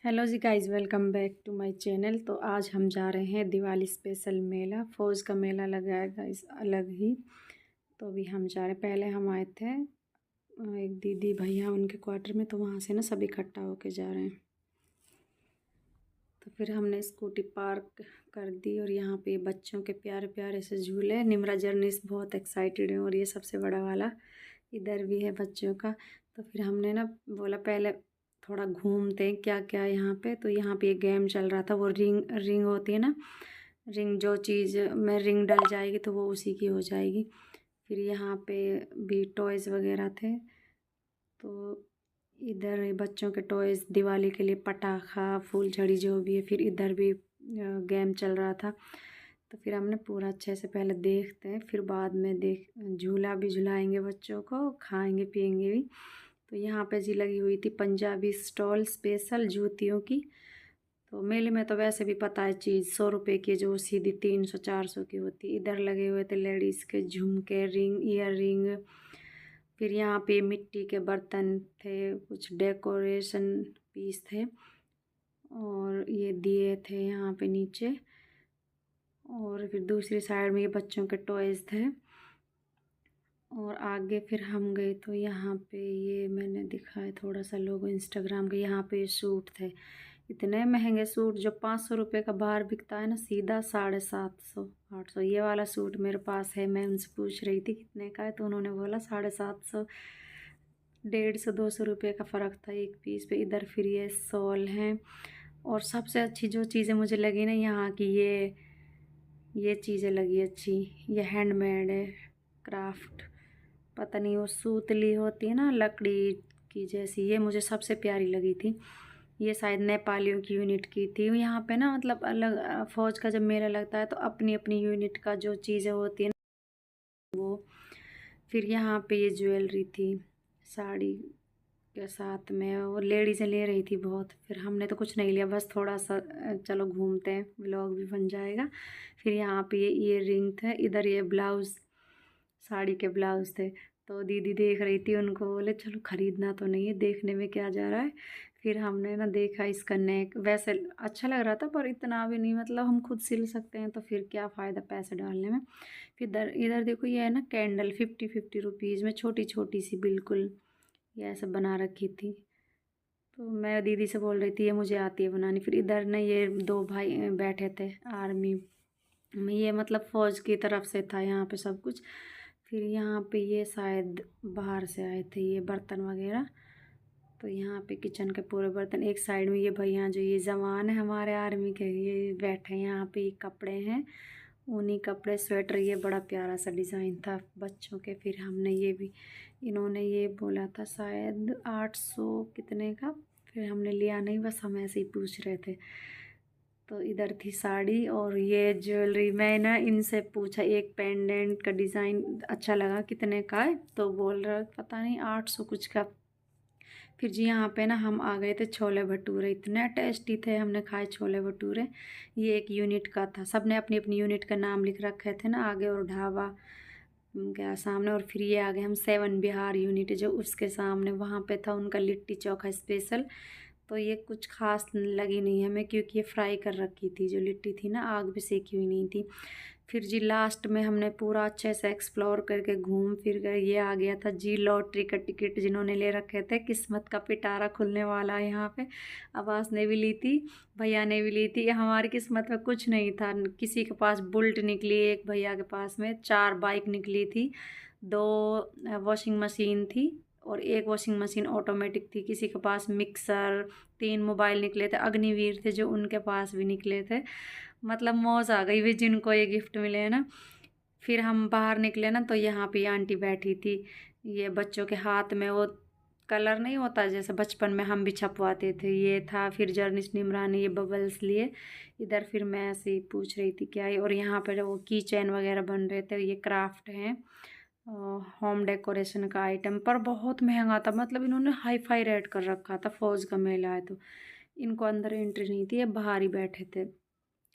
Hello जी guys, welcome back to my channel. तो आज हम जा रहे हैं दिवाली स्पेशल मेला। फौज का मेला लगा है गाइस, अलग ही। तो अभी हम जा रहे हैं। पहले हम आए थे एक दीदी भैया उनके क्वार्टर में, तो वहाँ से ना सब इकट्ठा होके जा रहे हैं। तो फिर हमने स्कूटी पार्क कर दी और यहाँ पे बच्चों के प्यारे प्यारे से झूले। निम्रा जर्नीस बहुत एक्साइटेड है और ये सबसे बड़ा वाला इधर भी है बच्चों का। तो फिर हमने ना बोला पहले थोड़ा घूमते हैं क्या क्या यहाँ पे। तो यहाँ पे एक गेम चल रहा था, वो रिंग रिंग होती है ना, रिंग जो चीज़ में रिंग डल जाएगी तो वो उसी की हो जाएगी। फिर यहाँ पे भी टॉयज़ वगैरह थे। तो इधर बच्चों के टॉयज़ दिवाली के लिए, पटाखा फूलझड़ी जो भी है। फिर इधर भी गेम चल रहा था। तो फिर हमने पूरा अच्छे से पहले देखते हैं, फिर बाद में झूला भी झुलाएंगे बच्चों को, खाएंगे पिएंगे भी। तो यहाँ पे जी लगी हुई थी पंजाबी स्टॉल स्पेशल जूतियों की। तो मेले में तो वैसे भी पता है चीज़ 100 रुपये की, जो सीधी 300-400 की होती। इधर लगे हुए थे लेडीज़ के झुमके, रिंग, ईयर रिंग। फिर यहाँ पे मिट्टी के बर्तन थे, कुछ डेकोरेशन पीस थे, और ये दिए थे यहाँ पे नीचे। और फिर दूसरी साइड में ये बच्चों के टॉयज़ थे। और आगे फिर हम गए तो यहाँ पे ये मैंने दिखाया थोड़ा सा लोगो इंस्टाग्राम के। यहाँ पे ये सूट थे, इतने महंगे सूट जो 500 रुपये का बाहर बिकता है ना, सीधा 750-800। ये वाला सूट मेरे पास है। मैं उनसे पूछ रही थी कितने का है, तो उन्होंने बोला 750, 150-200 रुपये का फ़र्क था एक पीस पे। इधर फिर ये शॉल हैं। और सबसे अच्छी जो चीज़ें मुझे लगी ना यहाँ की, ये चीज़ें लगी अच्छी। ये हैंडमेड है, क्राफ्ट, पता नहीं वो सूतली होती है ना लकड़ी की जैसी, ये मुझे सबसे प्यारी लगी थी। ये शायद नेपालियों की यूनिट की थी। यहाँ पे ना मतलब अलग फ़ौज का जब मेला लगता है तो अपनी अपनी यूनिट का जो चीज़ें होती है ना वो। फिर यहाँ पे ये ज्वेलरी थी साड़ी के साथ में, वो लेडीज़ें ले रही थी बहुत। फिर हमने तो कुछ नहीं लिया, बस थोड़ा सा चलो घूमते हैं, व्लॉग भी बन जाएगा। फिर यहाँ पे ये ईयर रिंग थे। इधर ये ब्लाउज़, साड़ी के ब्लाउज़ थे। तो दीदी देख रही थी, उनको बोले चलो ख़रीदना तो नहीं है, देखने में क्या जा रहा है। फिर हमने ना देखा इसका नेक, वैसे अच्छा लग रहा था पर इतना भी नहीं, मतलब हम खुद सिल सकते हैं तो फिर क्या फ़ायदा पैसे डालने में। फिर इधर इधर देखो, ये है ना कैंडल, 50-50 रुपीज़ में छोटी छोटी सी बिल्कुल, ये ऐसे बना रखी थी। तो मैं दीदी से बोल रही थी ये मुझे आती है बनानी। फिर इधर ना ये दो भाई बैठे थे आर्मी में, ये मतलब फ़ौज की तरफ से था यहाँ पे सब कुछ। फिर यहाँ पे ये शायद बाहर से आए थे ये बर्तन वगैरह। तो यहाँ पे किचन के पूरे बर्तन। एक साइड में ये भैया जो ये जवान है हमारे आर्मी के, ये बैठे हैं। यहाँ पे ये कपड़े हैं, ऊनी कपड़े, स्वेटर। ये बड़ा प्यारा सा डिज़ाइन था बच्चों के। फिर हमने ये भी, इन्होंने ये बोला था शायद 800 कितने का। फिर हमने लिया नहीं, बस हम ऐसे ही पूछ रहे थे। तो इधर थी साड़ी और ये ज्वेलरी। मैं ना इनसे पूछा, एक पेंडेंट का डिज़ाइन अच्छा लगा कितने का है, तो बोल रहा पता नहीं 800 कुछ का। फिर जी यहाँ पे ना हम आ गए थे छोले भटूरे, इतने टेस्टी थे, हमने खाए छोले भटूरे। ये एक यूनिट का था, सब ने अपनी अपनी यूनिट का नाम लिख रखे थे ना आगे, और ढाबा क्या सामने। और फिर ये आगे हम 7 बिहार यूनिट जो उसके सामने, वहाँ पे था उनका लिट्टी चोखा स्पेशल। तो ये कुछ खास लगी नहीं हमें, क्योंकि ये फ्राई कर रखी थी जो लिट्टी थी ना, आग भी सेकी हुई नहीं थी। फिर जी लास्ट में हमने पूरा अच्छे से एक्सप्लोर करके घूम फिर कर ये आ गया था जी लॉटरी का टिकट, जिन्होंने ले रखे थे। किस्मत का पिटारा खुलने वाला है यहाँ पे। आवाज़ ने भी ली थी, भैया ने भी ली थी। हमारी किस्मत में कुछ नहीं था। किसी के पास बुल्ट निकली, एक भैया के पास में 4 बाइक निकली थी, 2 वॉशिंग मशीन थी, और एक वॉशिंग मशीन ऑटोमेटिक थी। किसी के पास मिक्सर, 3 मोबाइल निकले थे, अग्निवीर थे जो उनके पास भी निकले थे। मतलब मौज आ गई भी जिनको ये गिफ्ट मिले हैं ना। फिर हम बाहर निकले ना, तो यहाँ पे आंटी बैठी थी। ये बच्चों के हाथ में वो कलर नहीं होता जैसे बचपन में हम भी छपवाते थे, ये था। फिर जर्निस निमरा ने ये बबल्स लिए। इधर फिर मैं ऐसे ही पूछ रही थी क्या है। और यहाँ पर वो की चैन वगैरह बन रहे थे, ये क्राफ्ट हैं, होम डेकोरेशन का आइटम, पर बहुत महंगा था। मतलब इन्होंने हाई फाई रेट कर रखा था। फौज का मेला है तो इनको अंदर एंट्री नहीं थी, ये बाहर ही बैठे थे।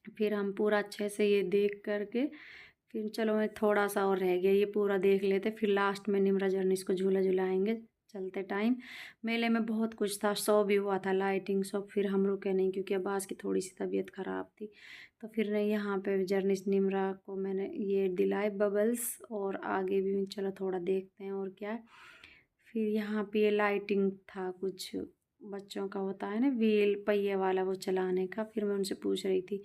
फिर हम पूरा अच्छे से ये देख करके, फिर चलो मैं थोड़ा सा और रह गया, ये पूरा देख लेते, फिर लास्ट में निम्रा जर्निस को झूला झुलाएंगे। चलते टाइम। मेले में बहुत कुछ था, शो भी हुआ था, लाइटिंग शो। फिर हम रुके नहीं क्योंकि अब्बास की थोड़ी सी तबीयत ख़राब थी। तो फिर नहीं, यहाँ पे जर्निस निमरा को मैंने ये दिलाए बबल्स, और आगे भी चलो थोड़ा देखते हैं और क्या है। फिर यहाँ पे ये लाइटिंग था, कुछ बच्चों का होता है ना व्हील पहिए वाला, वो चलाने का। फिर मैं उनसे पूछ रही थी,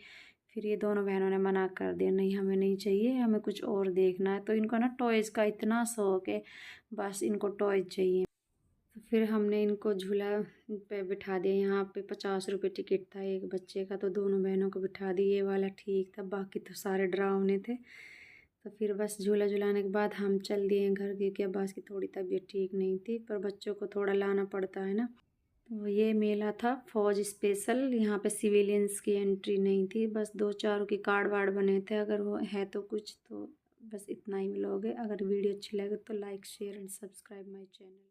फिर ये दोनों बहनों ने मना कर दिया, नहीं हमें नहीं चाहिए, हमें कुछ और देखना है। तो इनको ना टॉयज़ का इतना शौक है, बस इनको टॉयज़ चाहिए। तो फिर हमने इनको झूला पे बिठा दिया। यहाँ पे 50 रुपये टिकट था एक बच्चे का, तो दोनों बहनों को बिठा दिए, ये वाला ठीक था, बाकी तो सारे डरावने थे। तो फिर बस झूला झुलाने के बाद हम चल दिए घर, क्योंकि अब्बास की थोड़ी तबीयत ठीक नहीं थी, पर बच्चों को थोड़ा लाना पड़ता है ना। तो ये मेला था फौज स्पेशल। यहाँ पे सिविलियंस की एंट्री नहीं थी, बस दो चारों की कार्ड वार्ड बने थे, अगर वो है तो कुछ। तो बस इतना ही व्लॉग है। अगर वीडियो अच्छी लगे तो like share and subscribe my channel.